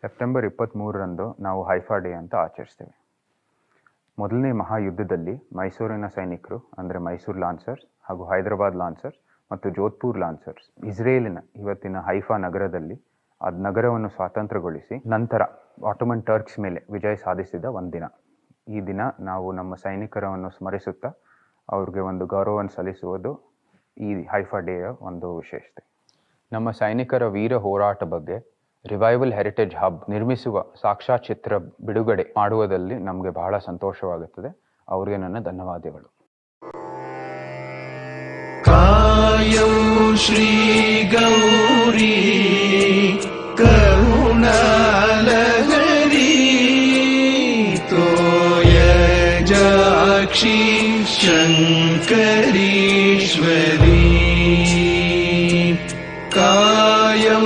September 23ರಂದು ನಾವು Haifa day ಅಂತ ಆಚರಿಸ್ತೇವೆ. ಮೊದಲನೇ ಮಹಾಯುದ್ಧದಲ್ಲಿ ಮೈಸೂರಿನ ಸೈನಿಕರು ಅಂದರೆ ಮೈಸೂರು ಲಾನ್ಸರ್ಸ್ ಹಾಗೂ ಹೈದರಾಬಾದ್ ಲಾನ್ಸರ್ಸ್ ಮತ್ತು ಜೋಧ್ಪುರ್ ಲಾನ್ಸರ್ಸ್ ಇಸ್ರೇಲಿನ ಇವತ್ತಿನ ಹೈಫಾ ನಗರದಲ್ಲಿ ಆ ನಗರವನ್ನು ಸ್ವಾತಂತ್ರ್ಯಗೊಳಿಸಿ ನಂತರ ಆಟೋಮನ್ ಟರ್ಕ್ಸ್ ಮೇಲೆ ವಿಜಯ ಸಾಧಿಸಿದ ಒಂದಿನ. ಈ ದಿನ ನಾವು ನಮ್ಮ ಸೈನಿಕರನ್ನು ಸ್ಮರಿಸುತ್ತಾ ಅವ್ರಿಗೆ ಒಂದು ಗೌರವವನ್ನು ಸಲ್ಲಿಸುವುದು ಈ ಹೈಫಾ ಡೇಯ ಒಂದು ವಿಶೇಷತೆ. ನಮ್ಮ ಸೈನಿಕರ ವೀರ ಹೋರಾಟ ಬಗ್ಗೆ ರಿವೈವಲ್ ಹೆರಿಟೇಜ್ ಹಬ್ ನಿರ್ಮಿಸುವ ಸಾಕ್ಷ್ಯಚಿತ್ರ ಬಿಡುಗಡೆ ಮಾಡುವುದರಲ್ಲಿ ನಮಗೆ ಬಹಳ ಸಂತೋಷವಾಗುತ್ತದೆ. ಅವರಿಗೆ ನನ್ನ ಧನ್ಯವಾದಗಳು. ಕಾಯೌ Shri Gauri ಕರುಣಾಲಹರಿ ತೋಯ ಜಾಕ್ಷಿ ಶಂಕರೀಶ್ವರಿ ಕಾಯೌ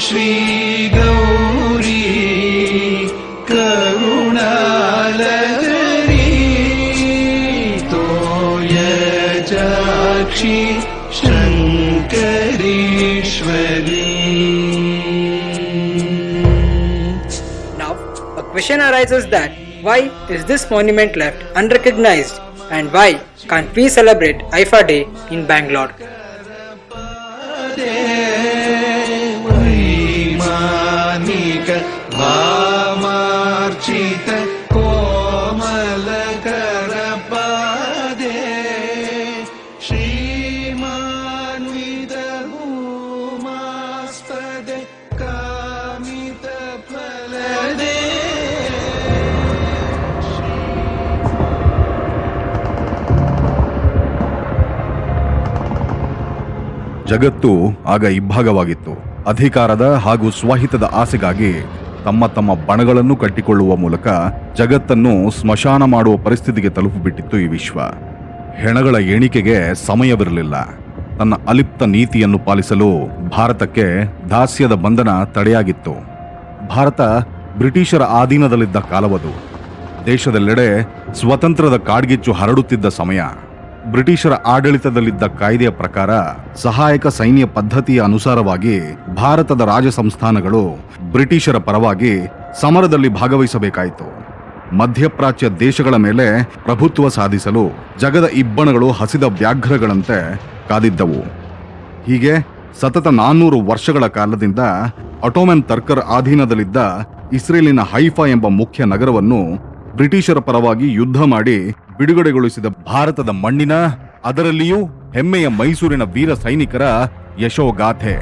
Shri Gauri ಕರುಣಾಲಹರಿ ತೋಯ ಜಾಕ್ಷಿ ಶಂಕರೀಶ್ವರಿ. Now, a question arises that why is this monument left unrecognized and why can't we celebrate Haifa Day in Bangalore? ವೈಮಾನಿಕ ವಾಮಾರ್ಚಿತ ಕೋಮಲಕರ ಪಾದೆ ಶ್ರೀಮಾನ್ವಿತ ಭೂಮಾಸ್ಪದೆ ಕಾಮಿತ ಫಲದೆ. ಜಗತ್ತು ಆಗ ಇಬ್ಬಾಗವಾಗಿತ್ತು. ಅಧಿಕಾರದ ಹಾಗೂ ಸ್ವಹಿತದ ಆಸೆಗಾಗಿ ತಮ್ಮ ತಮ್ಮ ಬಣಗಳನ್ನು ಕಟ್ಟಿಕೊಳ್ಳುವ ಮೂಲಕ ಜಗತ್ತನ್ನು ಸ್ಮಶಾನ ಮಾಡುವ ಪರಿಸ್ಥಿತಿಗೆ ತಲುಪಿಬಿಟ್ಟಿತ್ತು ಈ ವಿಶ್ವ. ಹೆಣಗಳ ಎಣಿಕೆಗೆ ಸಮಯವಿರಲಿಲ್ಲ. ತನ್ನ ಅಲಿಪ್ತ ನೀತಿಯನ್ನು ಪಾಲಿಸಲು ಭಾರತಕ್ಕೆ ದಾಸ್ಯದ ಬಂಧನ ತಡೆಯಾಗಿತ್ತು. ಭಾರತ ಬ್ರಿಟಿಷರ ಅಧೀನದಲ್ಲಿದ್ದ ಕಾಲವದು. ದೇಶದೆಲ್ಲೆಡೆ ಸ್ವತಂತ್ರದ ಕಾಡ್ಗಿಚ್ಚು ಹರಡುತ್ತಿದ್ದ ಸಮಯ. ಬ್ರಿಟಿಷರ ಆಡಳಿತದಲ್ಲಿದ್ದ ಕಾಯ್ದೆಯ ಪ್ರಕಾರ ಸಹಾಯಕ ಸೈನ್ಯ ಪದ್ಧತಿಯ ಅನುಸಾರವಾಗಿ ಭಾರತದ ರಾಜ ಸಂಸ್ಥಾನಗಳು ಬ್ರಿಟಿಷರ ಪರವಾಗಿ ಸಮರದಲ್ಲಿ ಭಾಗವಹಿಸಬೇಕಾಯಿತು. ಮಧ್ಯಪ್ರಾಚ್ಯ ದೇಶಗಳ ಮೇಲೆ ಪ್ರಭುತ್ವ ಸಾಧಿಸಲು ಜಗದ ಇಬ್ಬಣಗಳು ಹಸಿದ ವ್ಯಾಘ್ರಗಳಂತೆ ಕಾದಿದ್ದವು. ಹೀಗೆ ಸತತ 400 ವರ್ಷಗಳ ಕಾಲದಿಂದ ಆಟೋಮನ್ ಟರ್ಕರ ಅಧೀನದಲ್ಲಿದ್ದ ಇಸ್ರೇಲಿನ ಹೈಫಾ ಎಂಬ ಮುಖ್ಯ ನಗರವನ್ನು ಬ್ರಿಟಿಷರ ಪರವಾಗಿ ಯುದ್ಧ ಮಾಡಿ ಬಿಡುಗಡೆಗೊಳಿಸಿದ ಭಾರತದ ಮಣ್ಣಿನ, ಅದರಲ್ಲಿಯೂ ಹೆಮ್ಮೆಯ ಮೈಸೂರಿನ ವೀರ ಸೈನಿಕರ ಯಶೋಗಾಥೆ.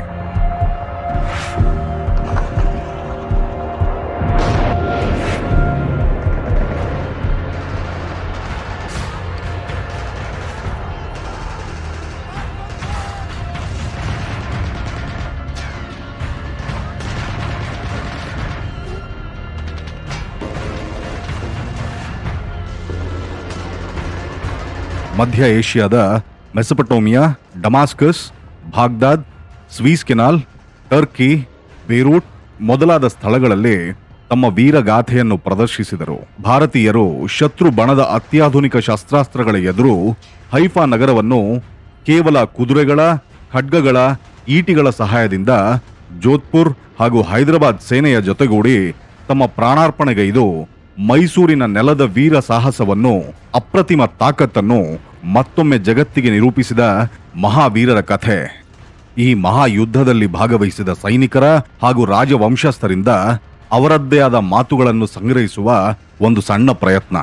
ಮಧ್ಯ ಏಷ್ಯಾದ Mesopotamia, Damascus, Baghdad, ಸ್ವೀಸ್ canal, Turkey, ಬೇರೂಟ್ ಮೊದಲಾದ ಸ್ಥಳಗಳಲ್ಲಿ ತಮ್ಮ ವೀರಗಾಥೆಯನ್ನು ಪ್ರದರ್ಶಿಸಿದರು. ಭಾರತೀಯರು ಶತ್ರು ಬಣದ ಅತ್ಯಾಧುನಿಕ ಶಸ್ತ್ರಾಸ್ತ್ರಗಳ ಎದುರು ಹೈಫಾ ನಗರವನ್ನು ಕೇವಲ ಕುದುರೆಗಳ, ಖಡ್ಗಗಳ, ಈಟಿಗಳ ಸಹಾಯದಿಂದ ಜೋಧ್ಪುರ್ ಹಾಗೂ ಹೈದರಾಬಾದ್ ಸೇನೆಯ ಜೊತೆಗೂಡಿ ತಮ್ಮ ಪ್ರಾಣಾರ್ಪಣೆಗೈದು ಮೈಸೂರಿನ ನೆಲದ ವೀರ ಸಾಹಸವನ್ನು, ಅಪ್ರತಿಮ ತಾಕತ್ತನ್ನು ಮತ್ತೊಮ್ಮೆ ಜಗತ್ತಿಗೆ ನಿರೂಪಿಸಿದ ಮಹಾವೀರರ ಕಥೆ. ಈ ಮಹಾಯುದ್ಧದಲ್ಲಿ ಭಾಗವಹಿಸಿದ ಸೈನಿಕರ ಹಾಗೂ ರಾಜವಂಶಸ್ಥರಿಂದ ಅವರದ್ದೇ ಆದ ಮಾತುಗಳನ್ನು ಸಂಗ್ರಹಿಸುವ ಒಂದು ಸಣ್ಣ ಪ್ರಯತ್ನ.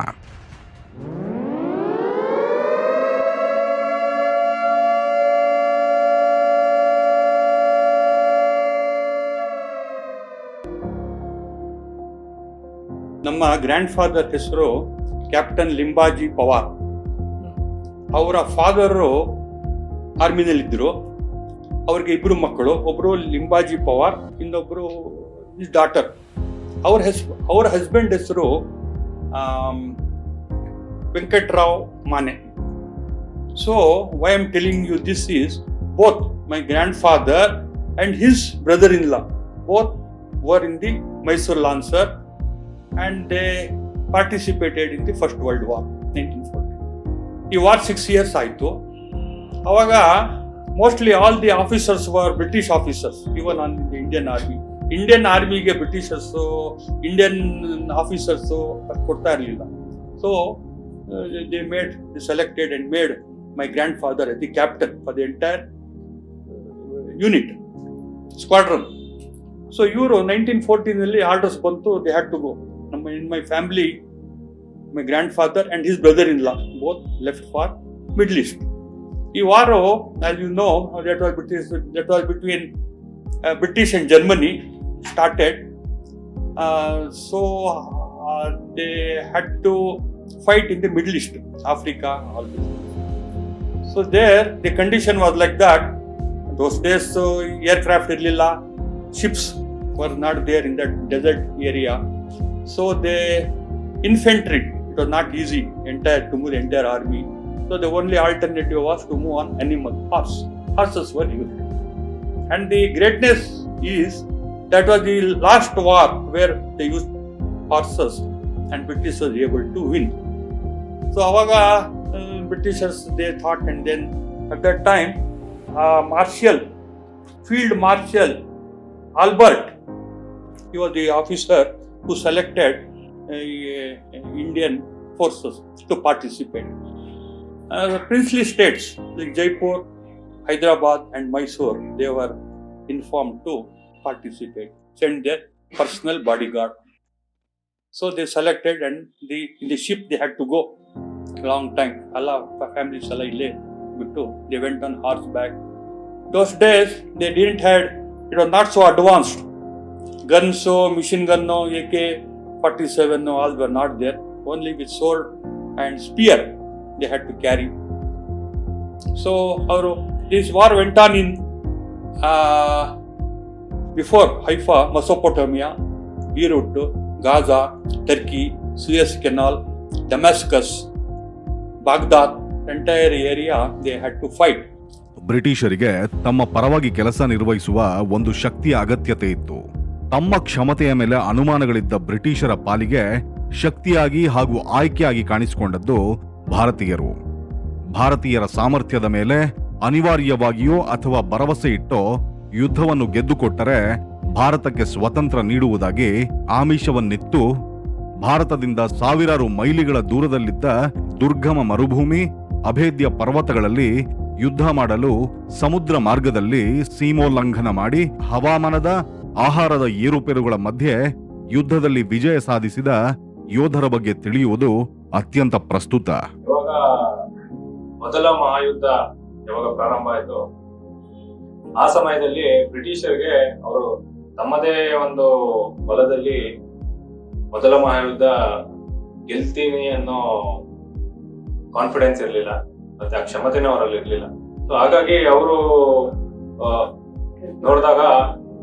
ನಮ್ಮ ಗ್ರ್ಯಾಂಡ್ ಫಾದರ್ ಹೆಸರು ಕ್ಯಾಪ್ಟನ್ ಲಿಂಬಾಜಿ ಪವಾರ್. ಅವರ ಫಾದರು ಆರ್ಮಿನಲ್ಲಿದ್ದರು. ಅವ್ರಿಗೆ 2 ಮಕ್ಕಳು, ಒಬ್ರು ಲಿಂಬಾಜಿ ಪವಾರ್, ಇನ್ನೊಬ್ರು ಇಸ್ ಡಾಟರ್. ಅವ್ರ ಹಸ್ಬೆಂಡ್ ಹೆಸರು Venkatarao Mane. So why am telling you this is both my grandfather and his brother in law both were in the Mysuru lancer and they participated in the First World War 1940. ಈ war 6 years ಆಯಿತು. ಅವಾಗ mostly all the officers were British officers, even on the Indian Army. Indian ಆರ್ಮಿಗೆ Britishers Indian officers ಕೊಡ್ತಾ ಇರಲಿಲ್ಲ. So they selected and made my grandfather the captain for the entire unit squadron. So ಇವರು 1914 orders ಬಂತು, they had to go. In my family, my grandfather and his brother-in-law both left for Middle East. ಈ ವಾರು, as you know, that was between British and Germany started. So they had to fight in the Middle East, Africa, all this. So there the condition was like that. Those days aircraft irlilla, ships were not there in that desert area. So the infantry, it was not easy to move the entire army. So the only alternative was to move on animal, horse. Horses were used. And the greatness is that was the last war where they used horses and British was able to win. So avaga Britishers they thought, and then at that time Field Marshal Albert, he was the officer who selected Indian forces to participate. The princely states like Jaipur, Hyderabad and Mysore, they were informed to participate, send their personal bodyguard. So they selected, and in the ship they had to go long time. Allah families alla ille bittu they went on horseback. Those days they didn't had, it was not so advanced. Guns, machine gun, AK-47, all were not there. Only with sword and spear they had to carry. So this war went on in before Haifa, Mesopotamia, Beirut, Gaza, Turkey, Suez Canal, Damascus, Baghdad, entire area they had to fight. ಬ್ರಿಟಿಷರಿಗೆ ತಮ್ಮ ಪರವಾಗಿ ಕೆಲಸ ನಿರ್ವಹಿಸುವ ಒಂದು ಶಕ್ತಿಯ ಅಗತ್ಯತೆ ಇತ್ತು. ತಮ್ಮ ಕ್ಷಮತೆಯ ಮೇಲೆ ಅನುಮಾನಗಳಿದ್ದ ಬ್ರಿಟಿಷರ ಪಾಲಿಗೆ ಶಕ್ತಿಯಾಗಿ ಹಾಗೂ ಆಯ್ಕೆಯಾಗಿ ಕಾಣಿಸಿಕೊಂಡದ್ದು ಭಾರತೀಯರು. ಭಾರತೀಯರ ಸಾಮರ್ಥ್ಯದ ಮೇಲೆ ಅನಿವಾರ್ಯವಾಗಿಯೋ ಅಥವಾ ಭರವಸೆ ಇಟ್ಟೋ ಯುದ್ಧವನ್ನು ಗೆದ್ದುಕೊಟ್ಟರೆ ಭಾರತಕ್ಕೆ ಸ್ವತಂತ್ರ ನೀಡುವುದಾಗಿ ಆಮಿಷವನ್ನಿತ್ತು. ಭಾರತದಿಂದ ಸಾವಿರಾರು ಮೈಲಿಗಳ ದೂರದಲ್ಲಿದ್ದ ದುರ್ಗಮ ಮರುಭೂಮಿ, ಅಭೇದ್ಯ ಪರ್ವತಗಳಲ್ಲಿ ಯುದ್ಧ ಮಾಡಲು ಸಮುದ್ರ ಮಾರ್ಗದಲ್ಲಿ ಸೀಮೋಲ್ಲಂಘನ ಮಾಡಿ ಹವಾಮಾನದ, ಆಹಾರದ ಏರುಪೇರುಗಳ ಮಧ್ಯೆ ಯುದ್ಧದಲ್ಲಿ ವಿಜಯ ಸಾಧಿಸಿದ ಯೋಧರ ಬಗ್ಗೆ ತಿಳಿಯುವುದು ಅತ್ಯಂತ ಪ್ರಸ್ತುತ. ಇವಾಗ ಮೊದಲ ಮಹಾಯುದ್ಧ ಯಾವಾಗ ಪ್ರಾರಂಭ ಆಯ್ತು, ಆ ಸಮಯದಲ್ಲಿ ಬ್ರಿಟಿಷರಿಗೆ ಅವರು ತಮ್ಮದೇ ಒಂದು ಬಲದಲ್ಲಿ ಮೊದಲ ಮಹಾಯುದ್ಧ ಗೆಲ್ತೀನಿ ಅನ್ನೋ ಕಾನ್ಫಿಡೆನ್ಸ್ ಇರಲಿಲ್ಲ, ಮತ್ತೆ ಆ ಕ್ಷಮತೆನೂ ಅವರಲ್ಲಿ ಇರಲಿಲ್ಲ. ಸೊ ಹಾಗಾಗಿ ಅವರು ನೋಡಿದಾಗ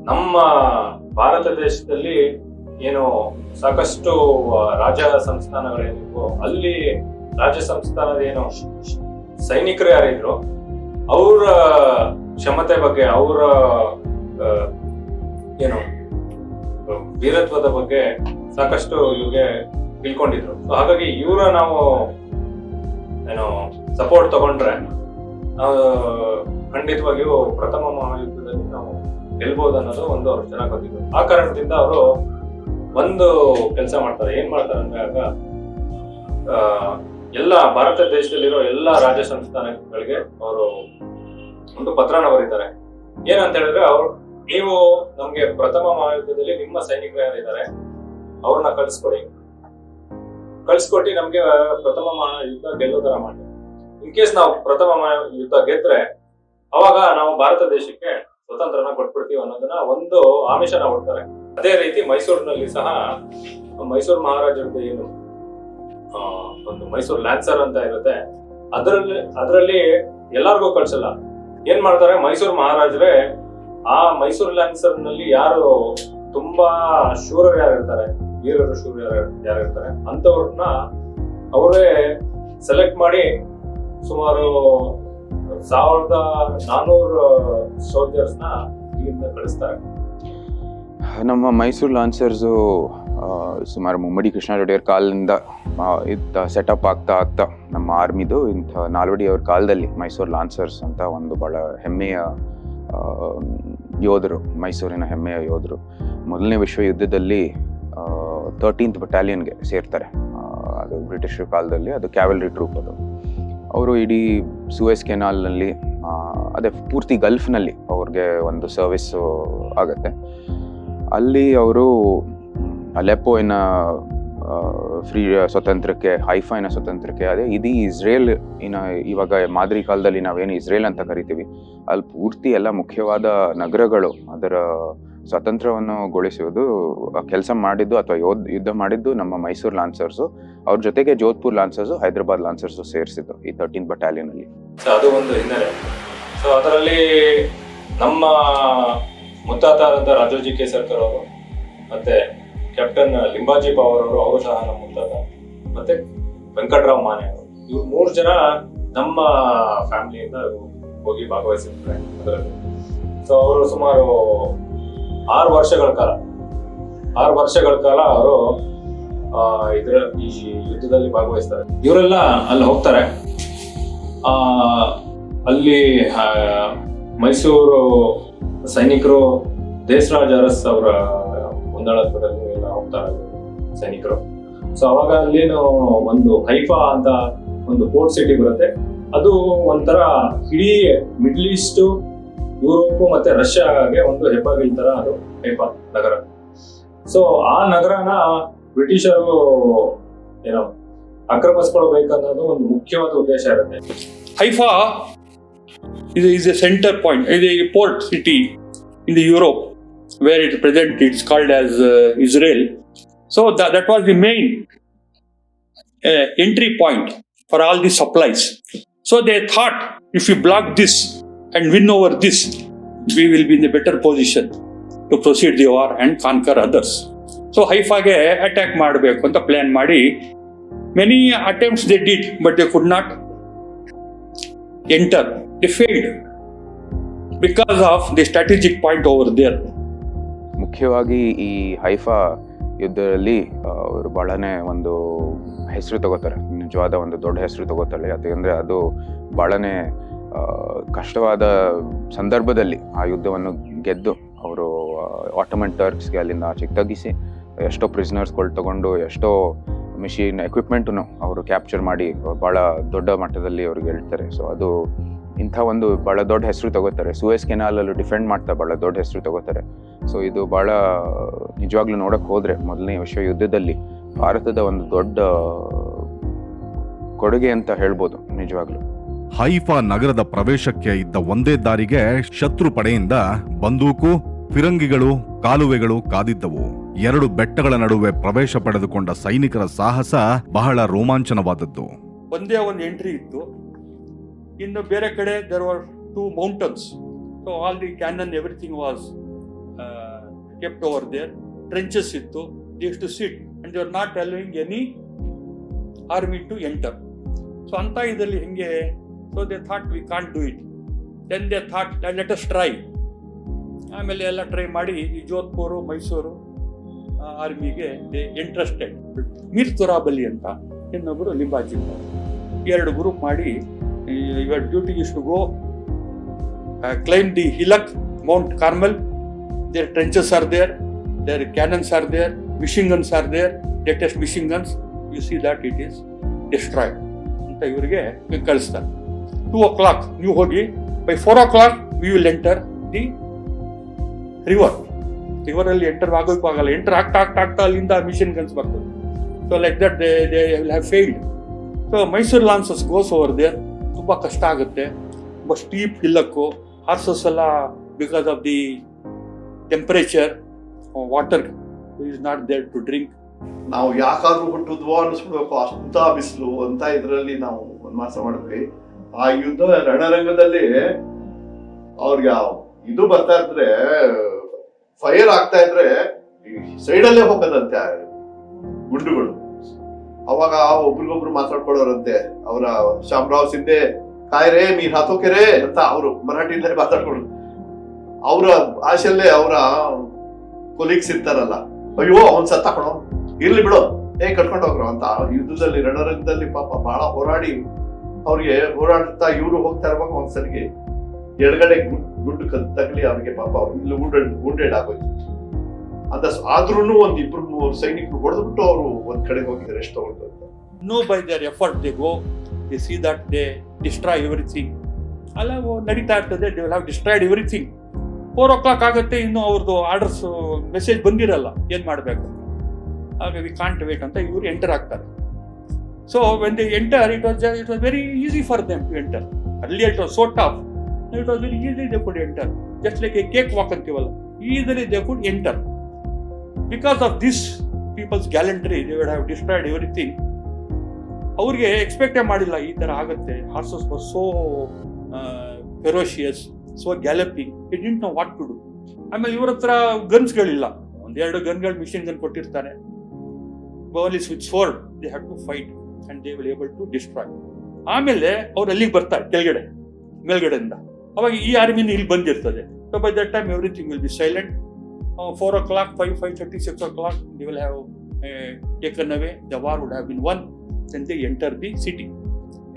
ನಮ್ಮ ಭಾರತ ದೇಶದಲ್ಲಿ ಏನು ಸಾಕಷ್ಟು ರಾಜ ಸಂಸ್ಥಾನಗಳೇನಿದ್ವು, ಅಲ್ಲಿ ರಾಜ್ಯ ಸಂಸ್ಥಾನದ ಏನು ಸೈನಿಕರು ಯಾರಿದ್ರು ಅವರ ಕ್ಷಮತೆ ಬಗ್ಗೆ, ಅವರ ಏನು ವೀರತ್ವದ ಬಗ್ಗೆ ಸಾಕಷ್ಟು ಇವ್ರಿಗೆ ತಿಳ್ಕೊಂಡಿದ್ರು. ಸೊ ಹಾಗಾಗಿ ಇವರ ನಾವು ಏನು ಸಪೋರ್ಟ್ ತಗೊಂಡ್ರೆ ಖಂಡಿತವಾಗಿಯೂ ಪ್ರಥಮ ಮಹಾಯುದ್ಧದಲ್ಲಿ ನಾವು ಗೆಲ್ಬಹುದು ಅನ್ನೋದು ಒಂದು ಅವ್ರು ಚೆನ್ನಾಗಿ ಗೊತ್ತಿದ್ರು. ಆ ಕಾರಣದಿಂದ ಅವರು ಒಂದು ಕೆಲಸ ಮಾಡ್ತಾರೆ. ಏನ್ ಮಾಡ್ತಾರೆ ಅಂದ್ರೆ, ಆಗ ಎಲ್ಲ ಭಾರತ ದೇಶದಲ್ಲಿರೋ ಎಲ್ಲ ರಾಜ್ಯ ಸಂಸ್ಥಾನಗಳಿಗೆ ಅವರು ಒಂದು ಪತ್ರನ ಬರೀತಾರೆ. ಏನಂತ ಹೇಳಿದ್ರೆ, ನೀವು ನಮ್ಗೆ ಪ್ರಥಮ ಮಹಾಯುದ್ಧದಲ್ಲಿ ನಿಮ್ಮ ಸೈನಿಕರು ಯಾರಿದ್ದಾರೆ ಅವ್ರನ್ನ ಕಳ್ಸಿಕೊಟ್ಟು ನಮ್ಗೆ ಪ್ರಥಮ ಮಹಾಯುದ್ಧ ಗೆಲ್ಲೋ ತರ ಮಾಡಿ. ಇನ್ ಕೇಸ್ ನಾವು ಪ್ರಥಮ ಮಹಾಯುದ್ಧ ಗೆದ್ರೆ ಅವಾಗ ನಾವು ಭಾರತ ದೇಶಕ್ಕೆ ಸ್ವತಂತ್ರನ ಕೊಟ್ಬಿಡ್ತೀವಿ ಅನ್ನೋದನ್ನ ಒಂದು ಆಮಿಷನ ಕೊಡ್ತಾರೆ. ಅದೇ ರೀತಿ ಮೈಸೂರಿನಲ್ಲಿ ಸಹ ಮೈಸೂರು ಮಹಾರಾಜರದ್ದು ಏನು ಒಂದು ಮೈಸೂರು ಲ್ಯಾನ್ಸರ್ ಅಂತ ಇರುತ್ತೆ, ಅದರಲ್ಲಿ ಎಲ್ಲಾರ್ಗೂ ಕಳ್ಸಲ್ಲ. ಏನ್ ಮಾಡ್ತಾರೆ, ಮೈಸೂರು ಮಹಾರಾಜರೇ ಆ ಮೈಸೂರು ಲ್ಯಾನ್ಸರ್ ನಲ್ಲಿ ಯಾರು ತುಂಬಾ ಶೂರರು ಯಾರಿರ್ತಾರೆ, ವೀರರು ಶೂರರು ಯಾರಿರ್ತಾರೆ ಅಂತವ್ರನ್ನ ಅವರೇ ಸೆಲೆಕ್ಟ್ ಮಾಡಿ ಸುಮಾರು 1400 ಸೋಲ್ಜರ್ಸ್ನ ಇಲ್ಲಿಂದ ಕಳಿಸ್ತಾರೆ. ನಮ್ಮ ಮೈಸೂರು ಲಾನ್ಸರ್ಸು ಸುಮಾರು ಮುಮ್ಮಡಿ ಕೃಷ್ಣರಾಜ ಕಾಲದಿಂದ ಸೆಟಪ್ ಆಗ್ತಾ ನಮ್ಮ ಆರ್ಮಿದು ಇಂಥ ನಾಲ್ವಡಿ ಅವ್ರ ಕಾಲದಲ್ಲಿ ಮೈಸೂರು ಲಾನ್ಸರ್ಸ್ ಅಂತ ಒಂದು ಭಾಳ ಹೆಮ್ಮೆಯ ಯೋಧರು, ಮೈಸೂರಿನ ಹೆಮ್ಮೆಯ ಯೋಧರು. ಮೊದಲನೇ ವಿಶ್ವ ಯುದ್ಧದಲ್ಲಿ 13th ಬಟಾಲಿಯನ್ಗೆ ಸೇರ್ತಾರೆ. ಅದು ಬ್ರಿಟಿಷರ ಕಾಲದಲ್ಲಿ ಅದು ಕ್ಯಾವೆಲ್ರಿ ಟ್ರೂಪ್. ಅದು ಅವರು ಇಡೀ ಸೂಯಸ್ ಕೆನಾಲ್ನಲ್ಲಿ, ಅದೇ ಪೂರ್ತಿ ಗಲ್ಫ್ನಲ್ಲಿ ಅವ್ರಿಗೆ ಒಂದು ಸರ್ವಿಸ್ಸು ಆಗುತ್ತೆ. ಅಲ್ಲಿ ಅವರು ಅಲೆಪ್ಪೋಯಿನ ಫ್ರೀ ಸ್ವತಂತ್ರಕ್ಕೆ, ಹೈಫಾಯಿನ ಸ್ವತಂತ್ರಕ್ಕೆ, ಅದೇ ಇಡೀ ಇಸ್ರೇಲ್ ಇವಾಗ ಮಾದರಿ ಕಾಲದಲ್ಲಿ ನಾವೇನು ಇಸ್ರೇಲ್ ಅಂತ ಕರಿತೀವಿ, ಅಲ್ಲಿ ಪೂರ್ತಿ ಎಲ್ಲ ಮುಖ್ಯವಾದ ನಗರಗಳು ಅದರ ಸ್ವಾತಂತ್ರ್ಯವನ್ನು ಗೊಳಿಸುವುದು ಕೆಲಸ ಮಾಡಿದ್ದು ಅಥವಾ ಯುದ್ಧ ಮಾಡಿದ್ದು ನಮ್ಮ ಮೈಸೂರು ಲಾನ್ಸರ್ಸು. ಅವ್ರ ಜೊತೆಗೆ ಜೋಧ್ಪುರ್ ಲಾನ್ಸರ್ಸು, ಹೈದರಾಬಾದ್ ಲಾನ್ಸರ್ಸು ಸೇರಿಸಿದ್ದು ಈ 13th ಬಟಾಲಿಯನಲ್ಲಿ. ಸೊ ಅದು ಒಂದು ಹಿನ್ನೆಲೆ. ಸೊ ಅದರಲ್ಲಿ ನಮ್ಮ ಮುತ್ತಾತ ರಾಜೋಜಿ ಕೇಸರ್ಕರ್ ಅವರು ಮತ್ತೆ ಕ್ಯಾಪ್ಟನ್ ಲಿಂಬಾಜಿ ಪವರ್ ಅವರು ಸಹ ನಮ್ಮ ಮುತ್ತಾತ, ಮತ್ತೆ ವೆಂಕಟರಾವ್ ಮಾನೆ ಅವರು, ಇವ್ರು 3 ಜನ ನಮ್ಮ ಫ್ಯಾಮಿಲಿಯಿಂದ ಹೋಗಿ ಭಾಗವಹಿಸಿರ್ತಾರೆ ಅದರಲ್ಲಿ. ಸೊ ಅವರು ಸುಮಾರು 6 ವರ್ಷಗಳ ಕಾಲ ಅವರು ಈ ಯುದ್ಧದಲ್ಲಿ ಭಾಗವಹಿಸ್ತಾರೆ. ಇವರೆಲ್ಲ ಅಲ್ಲಿ ಹೋಗ್ತಾರೆ. ಅಲ್ಲಿ ಮೈಸೂರು ಸೈನಿಕರು ದೇಶರಾಜ್ ಅರಸ್ ಅವರ ಮುಂದಾಳತ್ವದಲ್ಲಿ ಎಲ್ಲ ಹೋಗ್ತಾರೆ ಸೈನಿಕರು. ಸೊ ಅವಾಗ ಅಲ್ಲೇನು ಒಂದು ಹೈಫಾ ಅಂತ ಒಂದು ಪೋರ್ಟ್ ಸಿಟಿ ಬರುತ್ತೆ. ಅದು ಒಂಥರ ಇಡೀ ಮಿಡ್ಲ್ ಈಸ್ಟ್, ಯುರೋಪ್ ಮತ್ತೆ ರಷ್ಯಾಗೆ ಒಂದು ಹೆಬ್ಬಾಗಿಲ್ ತರ ಅದು ಹೈಫಾ ನಗರ. ಸೊ ಆ ನಗರನ ಬ್ರಿಟಿಷರು ಏನೋ ಆಕ್ರಮಿಸ್ಕೊಳ್ಬೇಕನ್ನೋದು ಒಂದು ಮುಖ್ಯವಾದ ಉದ್ದೇಶ ಇರುತ್ತೆ. Haifa is a center point, is a port city in the Europe, where it present it's called as Israel. So that was the main entry point for all the supplies. So they thought, if we block this and win over this, we will be in a better position to proceed the war and conquer others. So Haifaಗೆ attack ಮಾಡಬೇಕು ಅಂತ plan ಮಾಡಿ many attempts they did, but they could not enter. They failed because of the strategic point over there. ಮುಖ್ಯವಾಗಿ ಈ Haifa ಯುದ್ಧದಲ್ಲಿ ಅವರು ಬಹಳನೇ ಒಂದು ಹೆಸರು ತಗೋತಾರೆ, ನಿಜವಾದ ಒಂದು ದೊಡ್ಡ ಹೆಸರು ತಗೋತಾರೆ. ಯಾಕೆಂದರೆ ಅದು ಬಹಳನೇ ಕಷ್ಟವಾದ ಸಂದರ್ಭದಲ್ಲಿ ಆ ಯುದ್ಧವನ್ನು ಗೆದ್ದು ಅವರು ಆಟೋಮನ್ ಟರ್ಕ್ಸ್ಗೆ ಅಲ್ಲಿಂದ ಆಚೆಗೆ ತಗ್ಗಿಸಿ ಎಷ್ಟೋ ಪ್ರಿಸ್ನರ್ಸ್ಗಳು ತಗೊಂಡು ಎಷ್ಟೋ ಮಿಷಿನ್ ಎಕ್ವಿಪ್ಮೆಂಟನ್ನು ಅವರು ಕ್ಯಾಪ್ಚರ್ ಮಾಡಿ ಭಾಳ ದೊಡ್ಡ ಮಟ್ಟದಲ್ಲಿ ಅವ್ರಿಗೆ ಹೇಳ್ತಾರೆ. ಸೊ ಅದು ಇಂಥ ಒಂದು ಭಾಳ ದೊಡ್ಡ ಹೆಸರು ತಗೋತಾರೆ. ಸೂಯಸ್ ಕೆನಾಲಲ್ಲೂ ಡಿಫೆಂಡ್ ಮಾಡ್ತಾ ಭಾಳ ದೊಡ್ಡ ಹೆಸರು ತಗೋತಾರೆ. ಸೊ ಇದು ಭಾಳ ನಿಜವಾಗ್ಲೂ ನೋಡೋಕೆ ಹೋದರೆ ಮೊದಲನೇ ವಿಶ್ವ ಯುದ್ಧದಲ್ಲಿ ಭಾರತದ ಒಂದು ದೊಡ್ಡ ಕೊಡುಗೆ ಅಂತ ಹೇಳ್ಬೋದು ನಿಜವಾಗ್ಲೂ. ಹೈಫಾ ನಗರದ ಪ್ರವೇಶಕ್ಕೆ ಇದ್ದ ಒಂದೇ ದಾರಿಗೆ ಶತ್ರು ಪಡೆಯಿಂದ ಬಂದೂಕು, ಫಿರಂಗಿಗಳು, ಕಾಲುವೆಗಳು ಕಾದಿದ್ದವು. 2 ಬೆಟ್ಟಗಳ ನಡುವೆ ಪ್ರವೇಶ ಪಡೆದುಕೊಂಡ ಸೈನಿಕರ ಸಾಹಸ ಬಹಳ ರೋಮಾಂಚನವಾದದ್ದು. ಒಂದೇ ಒಂದು ಎಂಟ್ರಿ ಇತ್ತು, ಇನ್ನು ಬೇರೆ ಕಡೆ there were 2 mountains. So all the cannon, everything was kept over there. Trenches ಇತ್ತು, they used to sit and they were not allowing any army to enter. So ಅಂತ ಇದರಲ್ಲಿ ಹೆಂಗೆ, so they thought we can't do it. Then they thought let us try. ಆಮೇಲೆ ಎಲ್ಲ try ಮಾಡಿ ಈ ಜೋಧ್ಪುರು, ಮೈಸೂರು ಆರ್ಮಿಗೆ interested. Mir Turabali ಅಂತ ಇನ್ನೊಬ್ಬರು ಲಿಂಬಾಜಿ, 2 ಗ್ರೂಪ್ ಮಾಡಿ your duty is to go claim the hillock mount Carmel. Their trenches are there, their cannons are there, machine guns are there, latest machine guns. You see that it is destroyed ಅಂತ ಇವರಿಗೆ ಕಳಿಸ್ತಾರೆ. 2 o'clock ನೀವು ಹೋಗಿ, by 4 o'clock we will enter the ರಿವರಲ್ಲಿ enter ಆಗೋಕ್ಕಾಗಲ್ಲ. Enter ಆಗ್ತಾ ಅಲ್ಲಿಂದ machine guns ಬರ್ತದೆ. So like that they will have failed. So Mysuru lancers goes over there. ತುಂಬ ಕಷ್ಟ ಆಗುತ್ತೆ, ತುಂಬ ಸ್ಟೀಪ್ ಹಿಲ್ಲಕ್ಕು. ಹಾರ್ಸಸ್ ಎಲ್ಲ because of the temperature, water is not there to drink. ನಾವು ಯಾಕಾದ್ರೂ ಹುಟ್ಟಿದ್ವೋ ಅನಿಸ್ಬಿಡ್ಬೇಕು, ಅಂತ ಬಿಸಿಲು ಅಂತ ಇದರಲ್ಲಿ ನಾವು ವನವಾಸ ಮಾಡಿದ್ವಿ. ಆ ಯುದ್ಧ ರಣರಂಗದಲ್ಲಿ ಅವ್ರಿಗೆ ಇದು ಬರ್ತಾ ಇದ್ರೆ, ಫೈರ್ ಆಗ್ತಾ ಇದ್ರೆ ಸೈಡಲ್ಲೇ ಹೋಗೋದಂತೆ ಗುಂಡುಗಳು. ಅವಾಗ ಒಬ್ರಿಗೊಬ್ರು ಮಾತಾಡ್ಕೊಳ್ಳೋರಂತೆ. ಅವರ ಶಾಮರಾವ್ ಸಿಂಧೆ ಕಾಯ್ರೆ ಮೀರ್ ಹಾತೋಕೆರೆ ಅಂತ ಅವರು ಮರಾಠಿಯಿಂದಲೇ ಮಾತಾಡ್ಕೊಳ್ಳೋದು. ಅವರ ಭಾಷೆಯಲ್ಲೇ ಅವರ ಕೊಲೀಗ್ಸ್ ಇರ್ತಾರಲ್ಲ, ಅಯ್ಯೋ ಅವ್ನ್ ಸತ್ತಾಕಣೋ, ಇರ್ಲಿ ಬಿಡೋ, ಕಟ್ಕೊಂಡು ಹೋಗ್ರು ಅಂತ. ಯುದ್ಧದಲ್ಲಿ ರಣರಂಗದಲ್ಲಿ ಪಾಪ ಬಹಳ ಹೋರಾಡಿ ಅವ್ರಿಗೆ ಹೋರಾಡ್ತಾ ಇವ್ರು ಹೋಗ್ತಾ ಇರುವಾಗ ಒಂದ್ಸರಿಗೆ ಎಡಗಡೆ ಗುಂಡು ತಗಲಿ ಅವನಿಗೆ ಪಾಪ ಇಲ್ಲಿ wounded ಆಗೋಯ್ತು. ಆದ್ರೂ ಒಂದ್ 2-3 ಸೈನಿಕರು ಹೊಡೆದ್ಬಿಟ್ಟು ಅವರು ಒಂದ್ ಕಡೆ ಹೋಗಿ ರೆಸ್ಟ್ ತಗೊಂಡು. No, by their effort they go, they see that they destroy everything. ಅಲ್ಲ ನಡೀತಾ ಇರ್ತದೆ, they will have destroyed everything. 4 o'clock ಆಗುತ್ತೆ, ಇನ್ನು ಅವ್ರದ್ದು ಆರ್ಡರ್ಸ್ ಮೆಸೇಜ್ ಬಂದಿರಲ್ಲ, ಏನ್ ಮಾಡ್ಬೇಕು. ಆಗ ವಿ ಕಾಂಟ್ ವೇಟ್ ಅಂತ ಇವ್ರು ಎಂಟರ್ ಆಗ್ತಾರೆ. So when they enter, it was very easy for them to enter. Earlier it was so tough, it was very easy they could enter, just like a cake walk ಅಂತೀವಲ್ಲ, easily they could enter. Because of this people's gallantry, they would have destroyed everything. ಅವ್ರಿಗೆ ಎಕ್ಸ್ಪೆಕ್ಟೇ ಮಾಡಿಲ್ಲ ಈ ತರ ಆಗುತ್ತೆ. Horses was so ferocious, so galloping, it didn't know what to do. ಆಮೇಲೆ ಇವ್ರ ಹತ್ರ ಗನ್ಸ್ಗಳಿಲ್ಲ, 1-2 ಗನ್ಗಳು, ಮಿಷಿನ್ ಗನ್ ಕೊಟ್ಟಿರ್ತಾರೆ. Only with sword they have to fight and they will able to destroy. ಆಮೇಲೆ ಅವ್ರು ಅಲ್ಲಿಗೆ ಬರ್ತಾರೆ ಕೆಳಗಡೆ, ಮೇಲ್ಗಡೆಯಿಂದ. ಅವಾಗ ಈ ಆರ್ಮಿನ ಇಲ್ಲಿ ಬಂದಿರ್ತದೆ. So by that time everything will be silent. 4 o'clock, 5:30, 6 o'clock, they will have taken away. The war would have been won. Then they enter the city.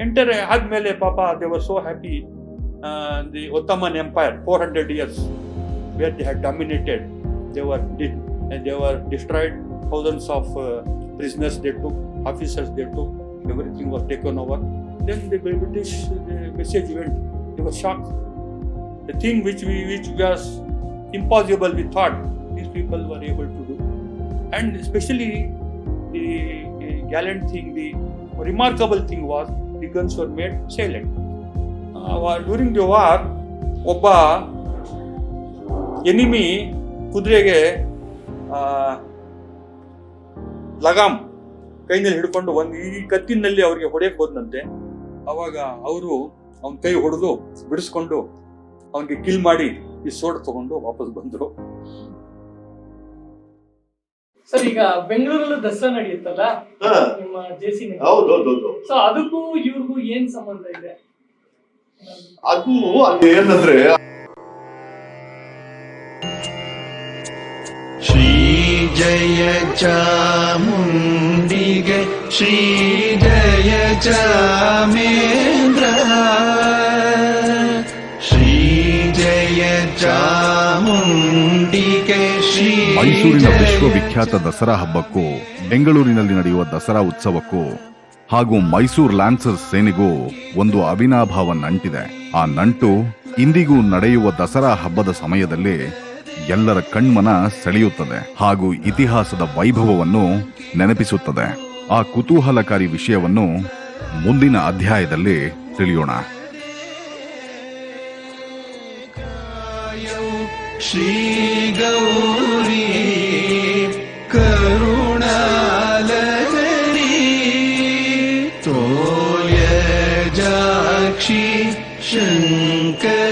Enter ಆದ್ಮೇಲೆ ಪಾಪ they were so happy. The Ottoman Empire, 400 years, where they had dominated, they were destroyed. Thousands of prisoners they took, officers they took, everything was taken over. Then the British message went. They were shocked. The thing which was impossible, we thought these people were able to do. And especially the gallant thing, the remarkable thing was the guns were made silent. During the war, ಒಬ್ಬ enemy ಕುದುರೆಗೆ ಲಗಾಮ್ ಕೈನಲ್ಲಿ ಹಿಡ್ಕೊಂಡು ಈ ಕತ್ತಿನಲ್ಲಿ ಅವ್ರಿಗೆ ಹೊಡೆಯಕ್ಕೆ ಹೋದಂತೆ. ಅವಾಗ ಅವರು ಅವನ ಕೈ ಹೊಡೆದು ಬಿಡಿಸ್ಕೊಂಡು ಅವನಿಗೆ ಕಿಲ್ ಮಾಡಿ ಈ ಸೋಡ್ ತಗೊಂಡು ವಾಪಸ್ ಬಂದ್ರು. ಸರ್, ಈಗ ಬೆಂಗಳೂರಲ್ಲೂ ದಸರಾ ನಡೆಯುತ್ತಲ್ಲ ನಿಮ್ಮ ಜೆಸಿ, ಹೌದೌದು. ಸೊ ಅದಕ್ಕೂ ಇವ್ರಿಗೂ ಏನ್ ಸಂಬಂಧ ಇದೆ? ಅದು ಅಲ್ಲಿ ಏನಂದ್ರೆ, ಶ್ರೀ ಜಯ ಚಾಮುಂಡಿಗೆ ಶ್ರೀ ಜಯ ಚಾಮೇಂದ್ರ, ಶ್ರೀ ಜಯ ಚಾಮುಂಡಿಗೆ ಶ್ರೀ. ಮೈಸೂರಿನ ವಿಶ್ವವಿಖ್ಯಾತ ದಸರಾ ಹಬ್ಬಕ್ಕೂ ಬೆಂಗಳೂರಿನಲ್ಲಿ ನಡೆಯುವ ದಸರಾ ಉತ್ಸವಕ್ಕೂ ಹಾಗೂ ಮೈಸೂರು ಲ್ಯಾನ್ಸರ್ಸ್ ಸೇನೆಗೂ ಒಂದು ಅವಿನಾಭಾವ ನಂಟಿದೆ. ಆ ನಂಟು ಇಂದಿಗೂ ನಡೆಯುವ ದಸರಾ ಹಬ್ಬದ ಸಮಯದಲ್ಲಿ ಎಲ್ಲರ ಕಣ್ಮನ ಸೆಳೆಯುತ್ತದೆ ಹಾಗೂ ಇತಿಹಾಸದ ವೈಭವವನ್ನು ನೆನಪಿಸುತ್ತದೆ. ಆ ಕುತೂಹಲಕಾರಿ ವಿಷಯವನ್ನು ಮುಂದಿನ ಅಧ್ಯಾಯದಲ್ಲಿ ತಿಳಿಯೋಣ. ಶ್ರೀ ಗೌರಿ ಕರುಣಾಲಹರಿ ತೋಯ ಜಾಕ್ಷಿ ಶಂಕರ